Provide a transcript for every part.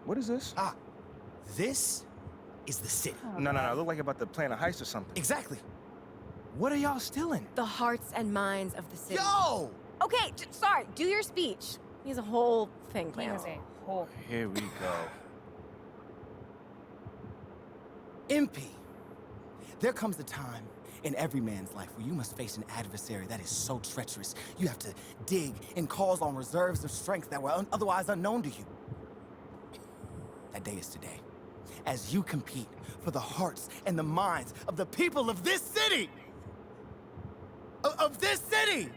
What is this? Ah, this is the city. No, look like about to plan a heist or something. Exactly. What are y'all stealing? The hearts and minds of the city. Yo! Okay, sorry, do your speech. He has a whole thing planned. Here we go. MP. There comes a time in every man's life where you must face an adversary that is so treacherous. You have to dig and calls on reserves of strength that were otherwise unknown to you. That day is today, as you compete for the hearts and the minds of the people of this city! Of this city!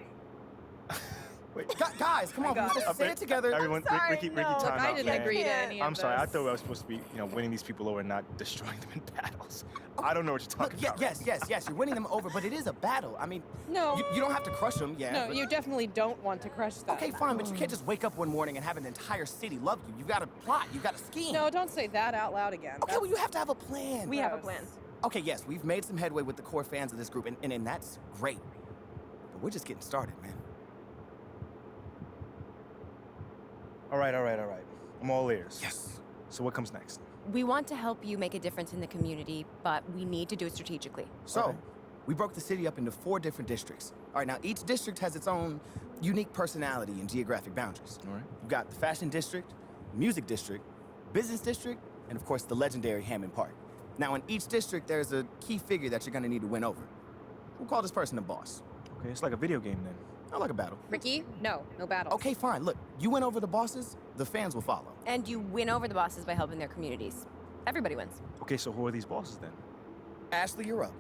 Wait. Guys, come on, let's say it together. Everyone, sorry, Ricky, no. time I out, didn't man. agree to any of I'm sorry, I this. thought I was supposed to be, winning these people over and not destroying them in battles. I don't know what you're talking Look, about. yes, you're winning them over, but it is a battle. I mean, No. you don't have to crush them, yeah. No, but- you definitely don't want to crush them. Okay, fine, but you can't just wake up one morning and have an entire city love you. You've got to plot, you've got to scheme. No, don't say that out loud again. Okay, well, you have to have a plan. We have a plan. Okay, yes, we've made some headway with the core fans of this group, and that's great. But we're just getting started, man. All right. I'm all ears. Yes. So what comes next? We want to help you make a difference in the community, but we need to do it strategically. So, Okay. we broke the city up into 4 different districts. All right, now each district has its own unique personality and geographic boundaries. All right. You've got the fashion district, music district, business district, and of course the legendary Hammond Park. Now in each district, there's a key figure that you're gonna need to win over. We'll call this person the boss. Okay, it's like a video game then. Not like a battle. Ricky, no battle. Okay, fine. Look, you win over the bosses, the fans will follow. And you win over the bosses by helping their communities. Everybody wins. Okay, so who are these bosses then? Ashley, you're up.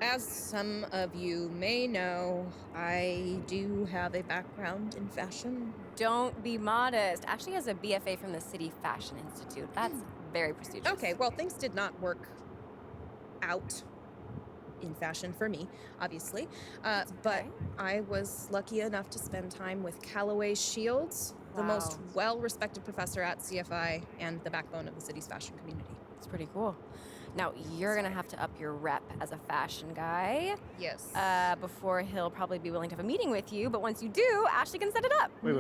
As some of you may know, I do have a background in fashion. Don't be modest. Ashley has a BFA from the City Fashion Institute. That's very prestigious. Okay, well, things did not work out in fashion for me, obviously. But I was lucky enough to spend time with Callaway Shields, the most Wow. well-respected professor at CFI and the backbone of the city's fashion community. It's pretty cool. Now, you're gonna have to up your rep as a fashion guy Yes. before he'll probably be willing to have a meeting with you. But once you do, Ashley can set it up. Wait,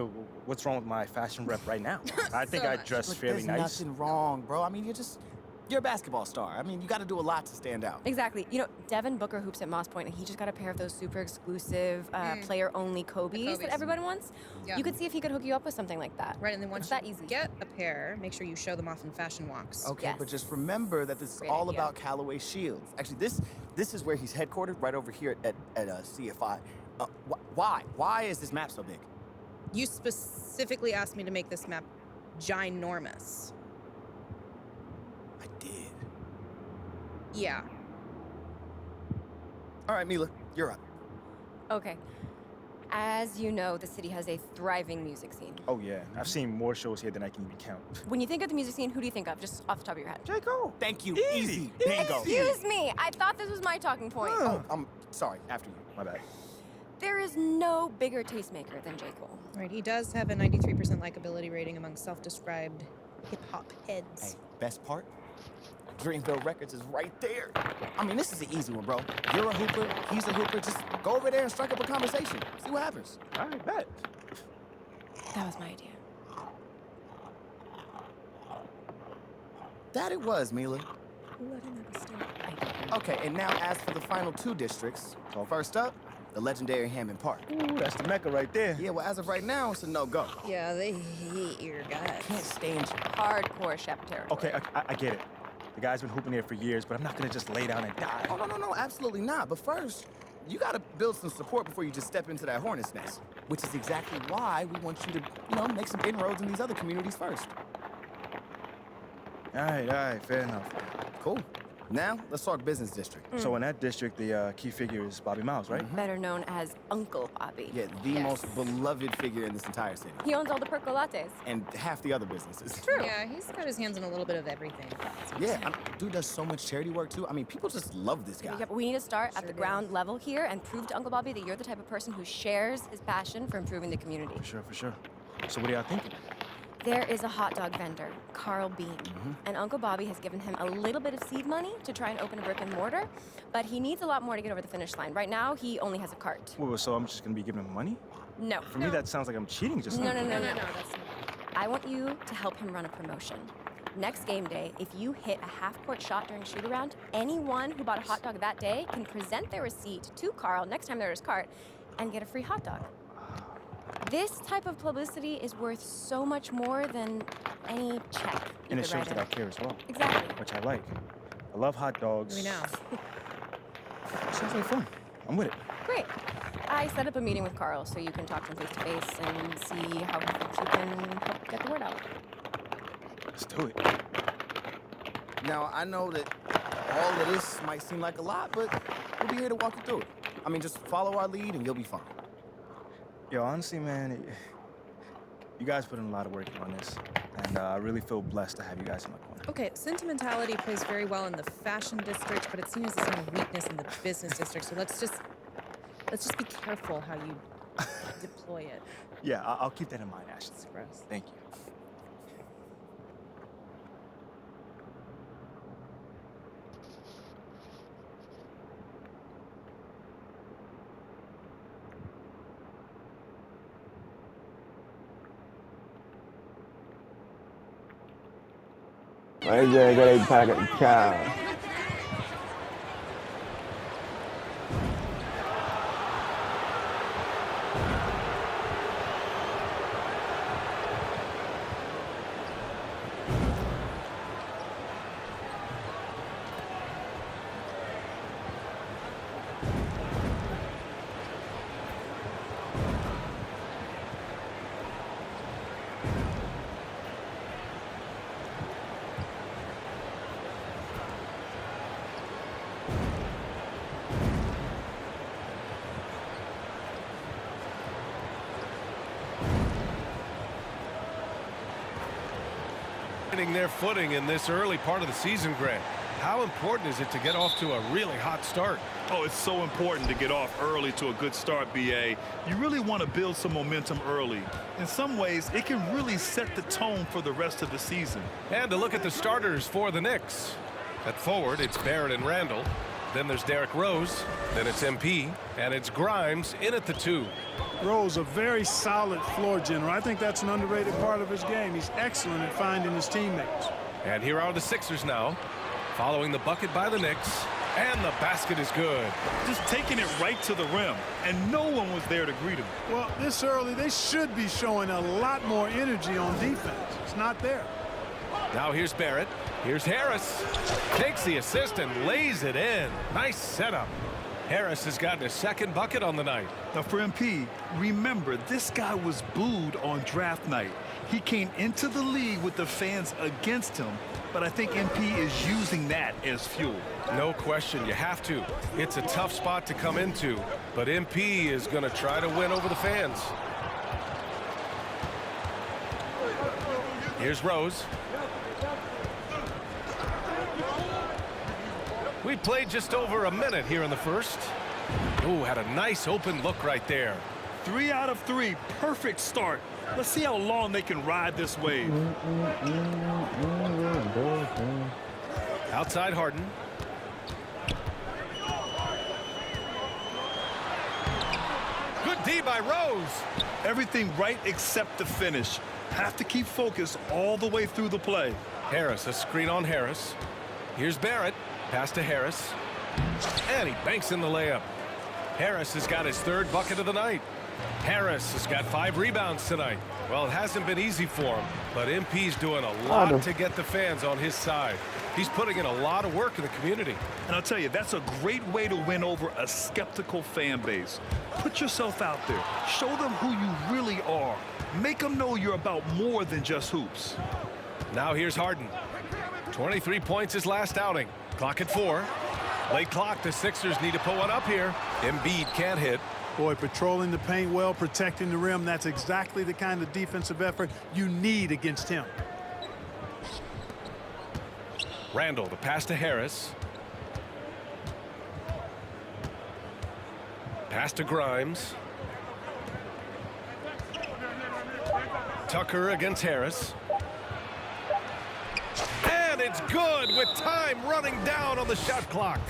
what's wrong with my fashion rep right now? I think So I much. dress Look, fairly there's nice. nothing wrong, bro. I mean, you're a basketball star. I mean, you got to do a lot to stand out. Exactly. You know, Devin Booker hoops at Moss Point, and he just got a pair of those super exclusive, player-only Kobe's that Kobe's. everyone wants. Yeah. You could see if he could hook you up with something like that. Right, and then once It's that you easy. get a pair, make sure you show them off in fashion walks. Okay, but Yes. just remember that this is Great all idea. about Callaway Shields. Actually, this is where he's headquartered, right over here at CFI. Why? Why is this map so big? You specifically asked me to make this map ginormous. I did. Yeah. All right, Mila, you're up. Okay. As you know, the city has a thriving music scene. Oh yeah, I've seen more shows here than I can even count. When you think of the music scene, who do you think of, just off the top of your head? J. Cole. Thank you. Easy. Bingo. Excuse me, I thought this was my talking point. Oh, I'm sorry. After you. My bad. There is no bigger tastemaker than J. Cole. Right, he does have a 93% likability rating among self-described hip-hop Hey, heads. best part? Dreamville Records is right there. I mean, this is an easy one, bro. You're a hooper. He's a hooper. Just go over there and strike up a conversation. See what happens. All right, bet. That was my idea. That it was, Mila. Who let him have a stake? I did. Okay, and now as for the final 2 districts, so first up, the legendary Hammond Park. Ooh, that's the mecca right there. Yeah, well, as of right now, it's a no-go. Yeah, they hate your guts. Can't stand you. Hardcore Shep territory. Okay, I get it. The guy's been hooping here for years, but I'm not gonna just lay down and die. Oh, no, absolutely not. But first, you gotta build some support before you just step into that hornet's nest. Which is exactly why we want you to, make some inroads in these other communities first. All right, fair enough. Cool. Now, let's talk business district. So in that district, the key figure is Bobby Miles, right? Better known as Uncle Bobby. Yeah, the Yes. most beloved figure in this entire city. He owns all the perco lattes. And half the other businesses. True. Yeah, he's got his hands in a little bit of everything. Yeah, dude does so much charity work too. I mean, people just love this guy. Yeah, but we need to start at Sure the do. ground level here and prove to Uncle Bobby that you're the type of person who shares his passion for improving the community. For sure. So what are y'all thinking? There is a hot dog vendor, Carl Bean, and Uncle Bobby has given him a little bit of seed money to try and open a brick and mortar, but he needs a lot more to get over the finish line. Right now, he only has a cart. Wait, so I'm just gonna be giving him money? No. For me, that sounds like I'm cheating just No, now. no, no, no. That's I want you to help him run a promotion. Next game day, if you hit a half-court shot during shoot-around, anyone who bought a hot dog that day can present their receipt to Carl next time they're at his cart and get a free hot dog. This type of publicity is worth so much more than any check you And it could shows write that in. I care as well, Exactly. which I like. I love hot dogs. We know. Sounds like fun. I'm with it. Great. I set up a meeting with Carl so you can talk to him face-to-face and see how he thinks you can help get the word out. Let's do it. Now, I know that all of this might seem like a lot, but we'll be here to walk you through it. I mean, just follow our lead and you'll be fine. Yo, honestly, man, you guys put in a lot of work on this, and I really feel blessed to have you guys in my corner. Okay, sentimentality plays very well in the fashion district, but it seems to some weakness in the business district. So let's just be careful how you deploy it. Yeah, I'll keep that in mind, Ashley. It's gross. Thank you. Right there, got a packet of cow. Finding their footing in this early part of the season, Greg. How important is it to get off to a really hot start? Oh, it's so important to get off early to a good start, BA. You really want to build some momentum early. In some ways, it can really set the tone for the rest of the season. And to look at the starters for the Knicks. At forward, it's Barrett and Randall. Then there's Derrick Rose. Then it's MP. And it's Grimes in at the 2. Rose, a very solid floor general. I think that's an underrated part of his game. He's excellent at finding his teammates. And here are the Sixers now, following the bucket by the Knicks. And the basket is good. Just taking it right to the rim, and no one was there to greet him. Well, this early, they should be showing a lot more energy on defense. It's not there. Now here's Barrett. Here's Harris. Takes the assist and lays it in. Nice setup. Harris has gotten his second bucket on the night. Now for MP, remember, this guy was booed on draft night. He came into the league with the fans against him, but I think MP is using that as fuel. No question, you have to. It's a tough spot to come into, but MP is going to try to win over the fans. Here's Rose. We played just over a minute here in the first. Ooh, had a nice open look right there. 3 out of 3, perfect start. Let's see how long they can ride this wave. Outside Harden. Good D by Rose. Everything right except the finish. Have to keep focused all the way through the play. Harris, a screen on Harris. Here's Barrett. Pass to Harris. And he banks in the layup. Harris has got his third bucket of the night. Harris has got 5 rebounds tonight. Well, it hasn't been easy for him, but MP's doing a lot to get the fans on his side. He's putting in a lot of work in the community. And I'll tell you, that's a great way to win over a skeptical fan base. Put yourself out there. Show them who you really are. Make them know you're about more than just hoops. Now here's Harden. 23 points his last outing. Clock at 4. Late clock, the Sixers need to put one up here. Embiid can't hit. Boy, patrolling the paint well, protecting the rim, that's exactly the kind of defensive effort you need against him. Randall, the pass to Harris. Pass to Grimes. Tucker against Harris. And it's good with time running down on the shot clock.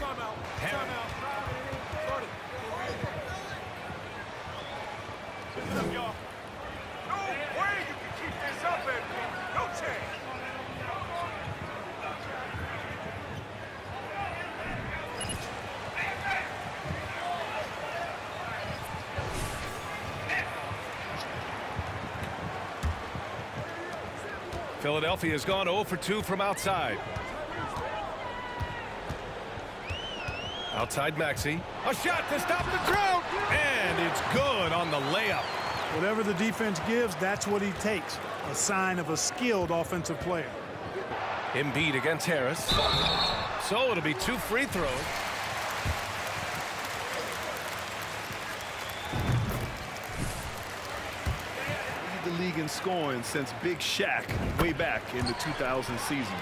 Philadelphia has gone 0 for 2 from outside. Outside Maxey. A shot to stop the drought. And it's good on the layup. Whatever the defense gives, that's what he takes. A sign of a skilled offensive player. Embiid against Harris. So it'll be 2 free throws. The league in scoring since Big Shaq way back in the 2000 season.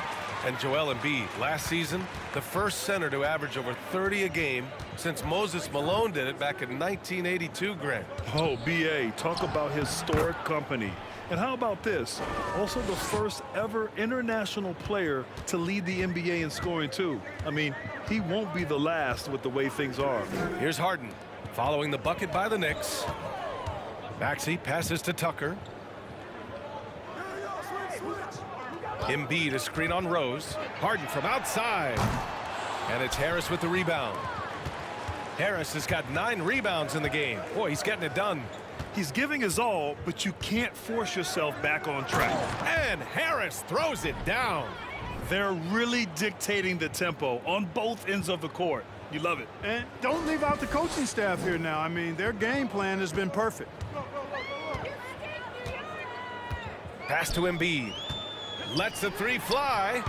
And Joel Embiid, last season, the first center to average over 30 a game since Moses Malone did it back in 1982, Grant. Oh, B.A., talk about historic company. And how about this? Also the first ever international player to lead the NBA in scoring, too. I mean, he won't be the last with the way things are. Here's Harden, following the bucket by the Knicks. Maxey passes to Tucker. Embiid, a screen on Rose. Harden from outside. And it's Harris with the rebound. Harris has got 9 rebounds in the game. Boy, he's getting it done. He's giving his all, but you can't force yourself back on track. And Harris throws it down. They're really dictating the tempo on both ends of the court. You love it. And don't leave out the coaching staff here now. I mean, their game plan has been perfect. Pass to Embiid. Lets the 3 fly.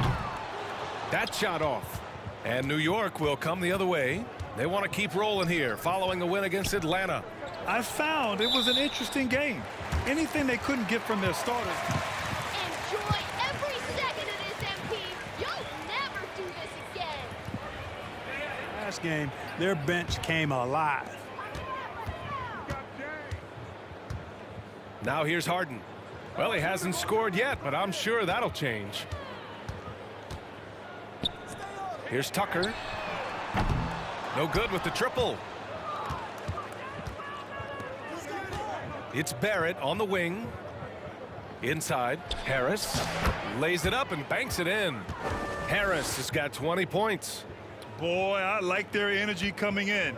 That shot off. And New York will come the other way. They want to keep rolling here following a win against Atlanta. I found it was an interesting game. Anything they couldn't get from their starters. Enjoy every second of this, MP. You'll never do this again. Last game, their bench came alive. Now here's Harden. Well, he hasn't scored yet, but I'm sure that'll change. Here's Tucker. No good with the triple. It's Barrett on the wing. Inside, Harris lays it up and banks it in. Harris has got 20 points. Boy, I like their energy coming in.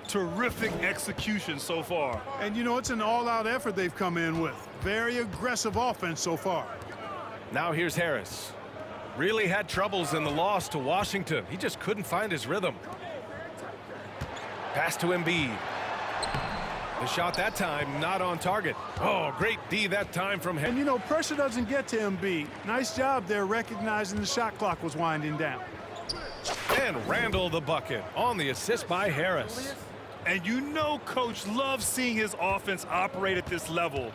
Terrific execution so far. And, you know, it's an all-out effort they've come in with. Very aggressive offense so far. Now here's Harris. Really had troubles in the loss to Washington. He just couldn't find his rhythm. Pass to Embiid. The shot that time not on target. Oh, great D that time from him. And, you know, pressure doesn't get to Embiid. Nice job there recognizing the shot clock was winding down. And Randall the bucket on the assist by Harris. And you know Coach loves seeing his offense operate at this level.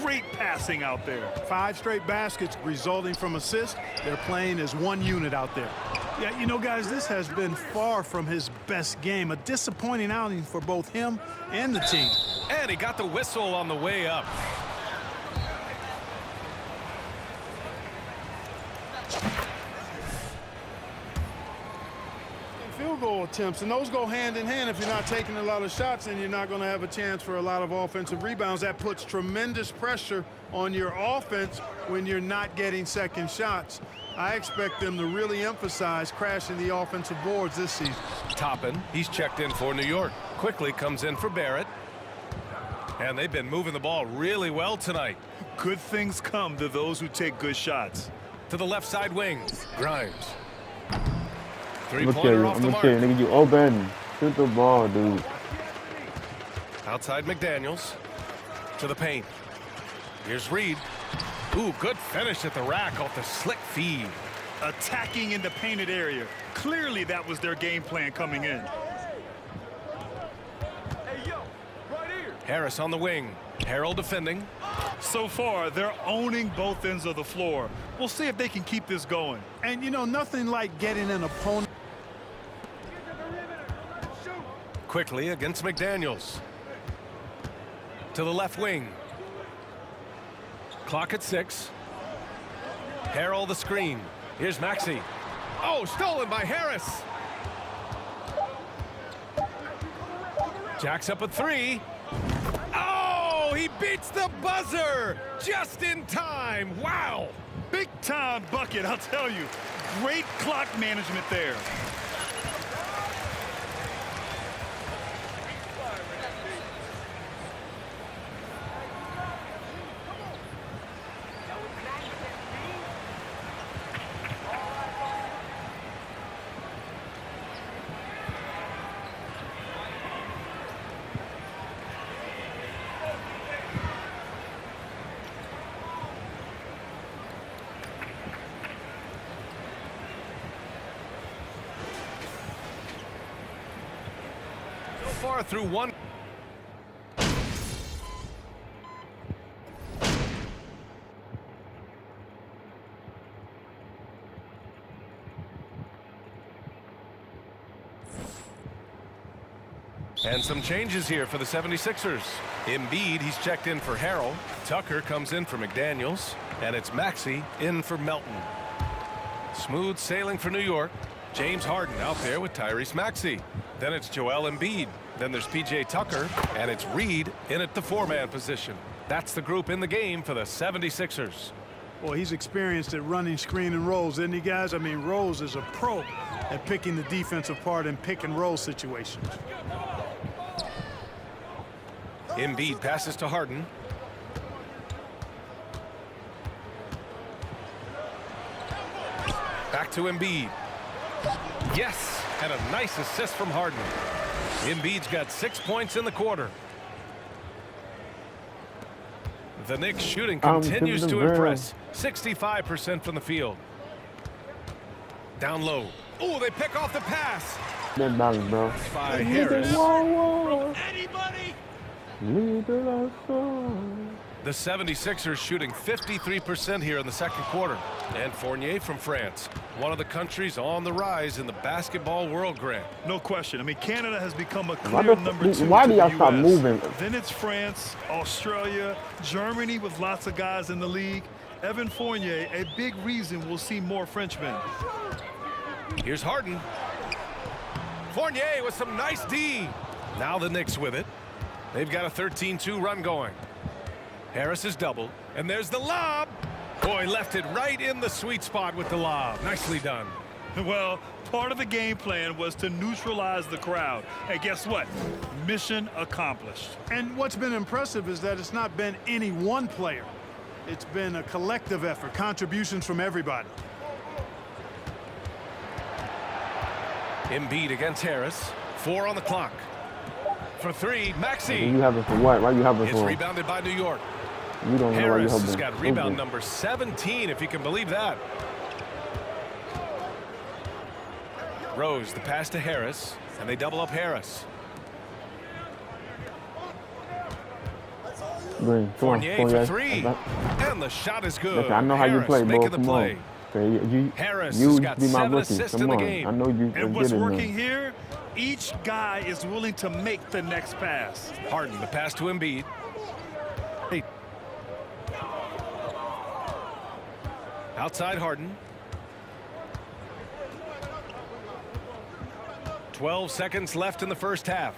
Great passing out there. 5 straight baskets resulting from assists. They're playing as one unit out there. Yeah, you know, guys, this has been far from his best game. A disappointing outing for both him and the team. And he got the whistle on the way up. Field goal attempts, and those go hand in hand. If you're not taking a lot of shots, then you're not going to have a chance for a lot of offensive rebounds. That puts tremendous pressure on your offense when you're not getting second shots. I expect them to really emphasize crashing the offensive boards this season. Toppin, he's checked in for New York. Quickly comes in for Barrett. And they've been moving the ball really well tonight. Good things come to those who take good shots. To the left side wing, Grimes. I'm Three-pointer off the mark. nigga, you open. Shoot the ball, dude. Outside McDaniels. To the paint. Here's Reed. Ooh, good finish at the rack off the slick feed. Attacking in the painted area. Clearly that was their game plan coming in. Harris on the wing. Harrell defending. So far, they're owning both ends of the floor. We'll see if they can keep this going. And, you know, nothing like getting an opponent. Quickly against McDaniels. To the left wing. Clock at 6. Harrell the screen. Here's Maxey. Oh, stolen by Harris. Jacks up a 3. Oh, he beats the buzzer just in time. Wow. Big time bucket, I'll tell you. Great clock management there. far through one. And some changes here for the 76ers. Embiid, he's checked in for Harrell. Tucker comes in for McDaniels. And it's Maxey in for Melton. Smooth sailing for New York. James Harden out there with Tyrese Maxey. Then it's Joel Embiid. Then there's P.J. Tucker. And it's Reed in at the four-man position. That's the group in the game for the 76ers. Well, he's experienced at running screen and rolls, isn't he, guys? I mean, Rose is a pro at picking the defensive part in pick and roll situations. Embiid passes to Harden. Back to Embiid. Yes, and a nice assist from Harden. Embiid's got 6 points in the quarter. The Knicks shooting continues to impress. 65% from the field. Down low. Oh, they pick off the pass. That balance, bro. By Harris. The 76ers shooting 53% here in the second quarter. And Fournier from France, one of the countries on the rise in the basketball world, Grant. No question. I mean, Canada has become a clear number 2 why to do the y'all stop US. moving? Then it's France, Australia, Germany with lots of guys in the league. Evan Fournier, a big reason we'll see more Frenchmen. Here's Harden. Fournier with some nice D. Now the Knicks with it. They've got a 13-2 run going. Harris is doubled, and there's the lob. Boy, left it right in the sweet spot with the lob. Nicely done. Well, part of the game plan was to neutralize the crowd. And guess what? Mission accomplished. And what's been impressive is that it's not been any one player. It's been a collective effort, contributions from everybody. Embiid against Harris. 4 on the clock. For 3, Maxey. You have it for what? Why you have it It's for? rebounded by New York. You don't know why you Harris have has it. got rebound number 17, if you can believe that. Rose, the pass to Harris, and they double up Harris. Green, come on, Fournier Fournier. for 3, and the shot is good. Listen, I know how you Harris play, bro. making the Come play. on. Okay, Harris you has got be my 7 rookie. assists Come in the on. game. I know you can And what's get it, working man. here, each guy is willing to make the next pass. Harden, the pass to Embiid. Hey. Outside Harden. 12 seconds left in the first half.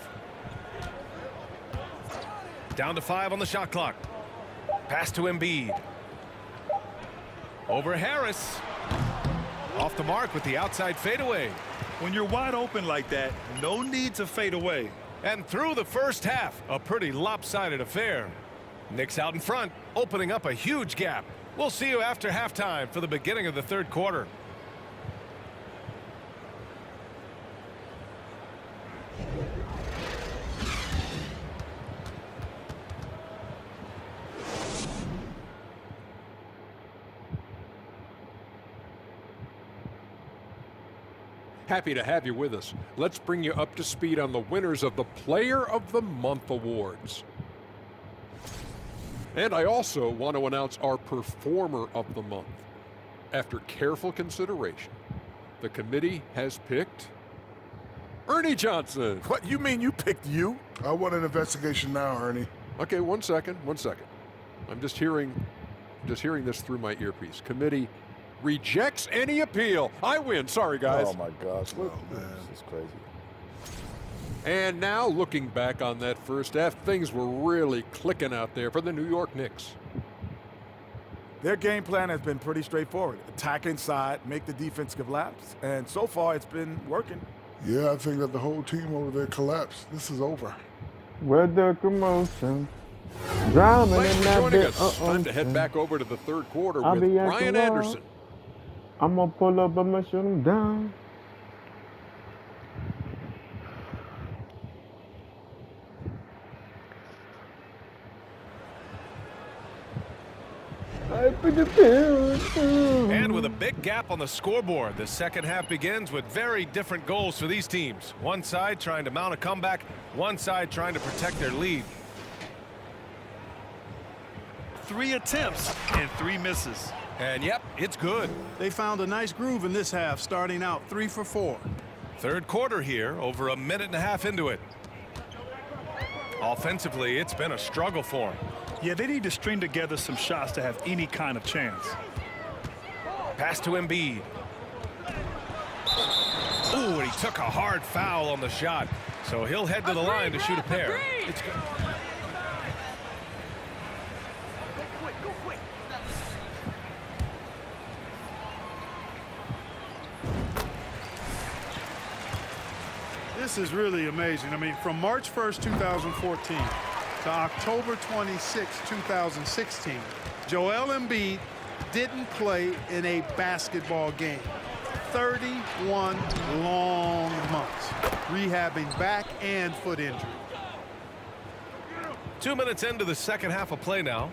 Down to 5 on the shot clock. Pass to Embiid. Over Harris. Off the mark with the outside fadeaway. When you're wide open like that, no need to fade away. And through the first half, a pretty lopsided affair. Knicks out in front, opening up a huge gap. We'll see you after halftime for the beginning of the third quarter. Happy to have you with us. Let's bring you up to speed on the winners of the Player of the Month awards. And I also want to announce our Performer of the Month. After careful consideration, the committee has picked Ernie Johnson. What, you mean you picked you? I want an investigation now, Ernie. Okay, one second. I'm just hearing this through my earpiece. Committee rejects any appeal. I win. Sorry, guys. Oh, my gosh. Oh, man. This is crazy. And now, looking back on that first half, things were really clicking out there for the New York Knicks. Their game plan has been pretty straightforward. Attack inside, make the defense collapse, and so far it's been working. Yeah, I think that the whole team over there collapsed. This is over. With the commotion. Drama Thanks in for that joining bit. us. Time to head back over to the third quarter I'll with be at the Brian wall. Anderson. I'm gonna pull up, I'm gonna shut them down. And with a big gap on the scoreboard, the second half begins with very different goals for these teams. One side trying to mount a comeback, one side trying to protect their lead. 3 attempts and 3 misses. And yep, it's good. They found a nice groove in this half, starting out 3 for 4. Third quarter here, over a minute and a half into it. Offensively, it's been a struggle for them. Yeah, they need to string together some shots to have any kind of chance. Pass to Embiid. Ooh, and he took a hard foul on the shot. So he'll head to the line to shoot a pair. It's good. This is really amazing. I mean, from March 1st, 2014 to October 26, 2016, Joel Embiid didn't play in a basketball game. 31 long months, rehabbing back and foot injury. 2 minutes into the second half of play now.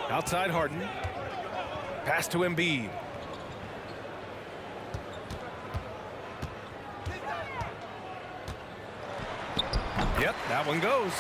Outside Harden. Pass to Embiid. Yep, that one goes.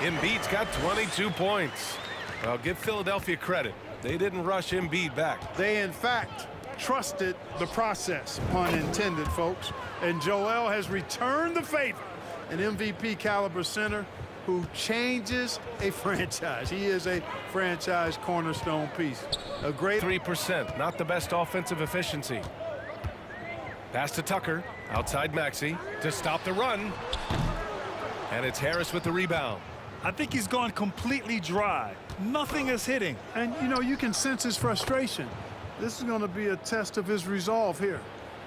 Embiid's got 22 points. Well, give Philadelphia credit. They didn't rush Embiid back. They, in fact, trusted the process, pun intended, folks. And Joel has returned the favor. An MVP caliber center who changes a franchise. He is a franchise cornerstone piece. A great 3%, not the best offensive efficiency. Pass to Tucker, outside Maxey, to stop the run. And it's Harris with the rebound. I think he's gone completely dry. Nothing is hitting. And, you know, you can sense his frustration. This is going to be a test of his resolve here.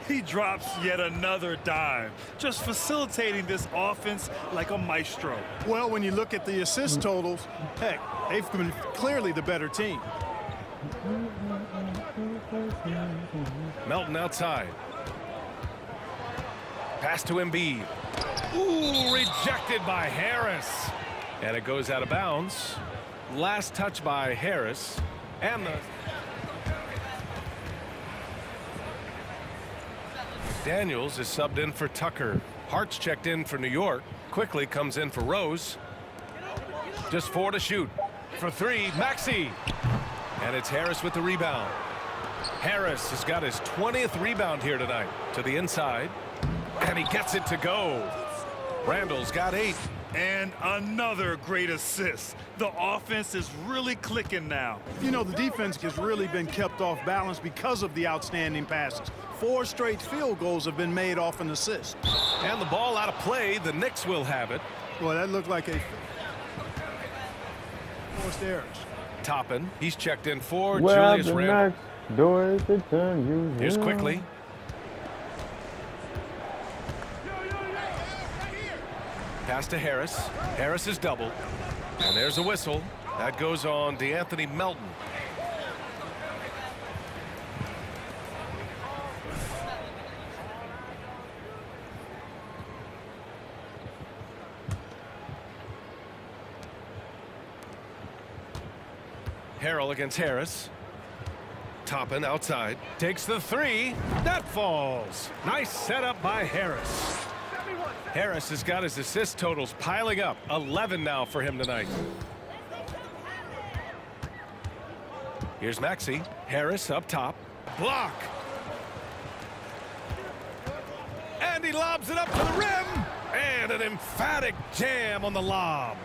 He drops yet another dime, just facilitating this offense like a maestro. Well, when you look at the assist totals, heck, they've been clearly the better team. Melton outside. Pass to Embiid. Ooh, rejected by Harris. And it goes out of bounds. Last touch by Harris. And the Daniels is subbed in for Tucker. Hart's checked in for New York. Quickly comes in for Rose. Just 4 to shoot. For 3, Maxey. And it's Harris with the rebound. Harris has got his 20th rebound here tonight. To the inside. And he gets it to go. Randall's got 8. And another great assist. The offense is really clicking now. You know, the defense has really been kept off balance because of the outstanding passes. 4 straight field goals have been made off an assist. And the ball out of play. The Knicks will have it. Well, that looked like a forced errors. Toppin. He's checked in for Julius Randle. Here's Quickly. Pass to Harris. Harris is doubled. And there's a whistle. That goes on DeAnthony Melton. Harrell against Harris. Toppin outside. Takes the 3. That falls. Nice setup by Harris. Harris has got his assist totals piling up. 11 now for him tonight. Here's Maxey. Harris up top. Block. And he lobs it up to the rim. And an emphatic jam on the lob.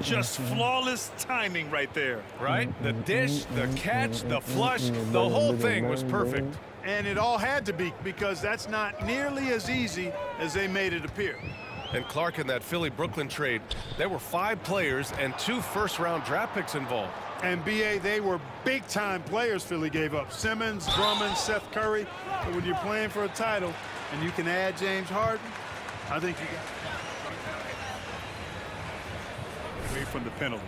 Just flawless timing right there. Right? The dish, the catch, the flush, the whole thing was perfect. And it all had to be, because that's not nearly as easy as they made it appear. And Clark, in that Philly-Brooklyn trade, there were 5 players and 2 first-round draft picks involved. And, B.A., they were big-time players Philly gave up. Simmons, Drummond, Seth Curry. But when you're playing for a title and you can add James Harden, I think you got away from the penalty.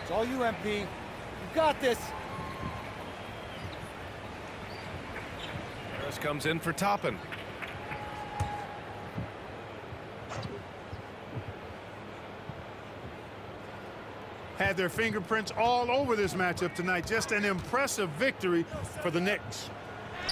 It's all you, MP. You got this. Harris comes in for Toppin. Had their fingerprints all over this matchup tonight. Just an impressive victory for the Knicks.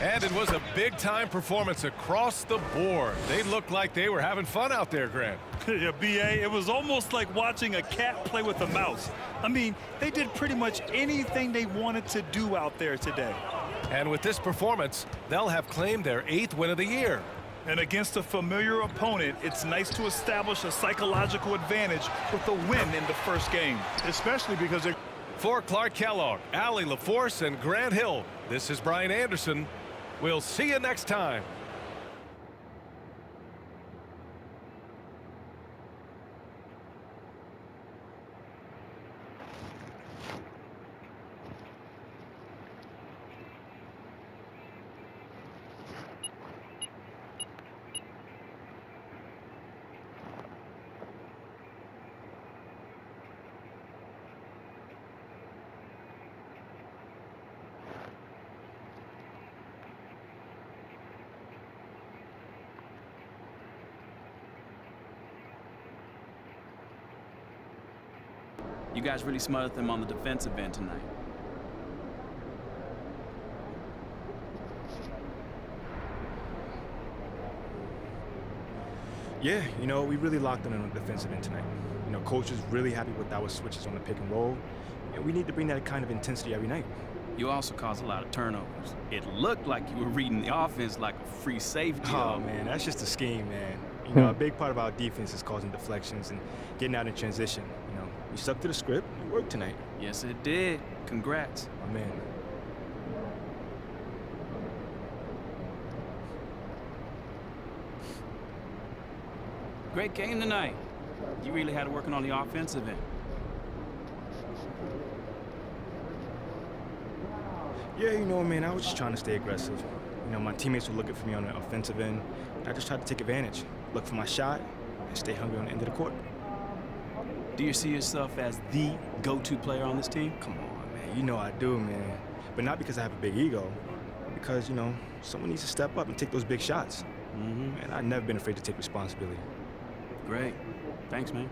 And it was a big-time performance across the board. They looked like they were having fun out there, Grant. Yeah, B.A., it was almost like watching a cat play with a mouse. I mean, they did pretty much anything they wanted to do out there today. And with this performance, they'll have claimed their 8th win of the year. And against a familiar opponent, it's nice to establish a psychological advantage with the win in the first game. Especially because they're... For Clark Kellogg, Allie LaForce, and Grant Hill, this is Brian Anderson. We'll see you next time. You guys really smothered them on the defensive end tonight. Yeah, you know, we really locked in on the defensive end tonight. You know, coach is really happy with our switches on the pick and roll. And we need to bring that kind of intensity every night. You also caused a lot of turnovers. It looked like you were reading the offense like a free safety. Oh, man, that's just a scheme, man. You know, a big part of our defense is causing deflections and getting out in transition. You know, we stuck to the script. It worked tonight. Yes, it did. Congrats. My man. Great game tonight. You really had it working on the offensive end. Yeah, you know, man, I was just trying to stay aggressive. You know, my teammates were looking for me on the offensive end. I just tried to take advantage, look for my shot, and stay hungry on the end of the court. Do you see yourself as the go-to player on this team? Come on, man. You know I do, man. But not because I have a big ego. Because, you know, someone needs to step up and take those big shots. And I've never been afraid to take responsibility. Great. Thanks, man.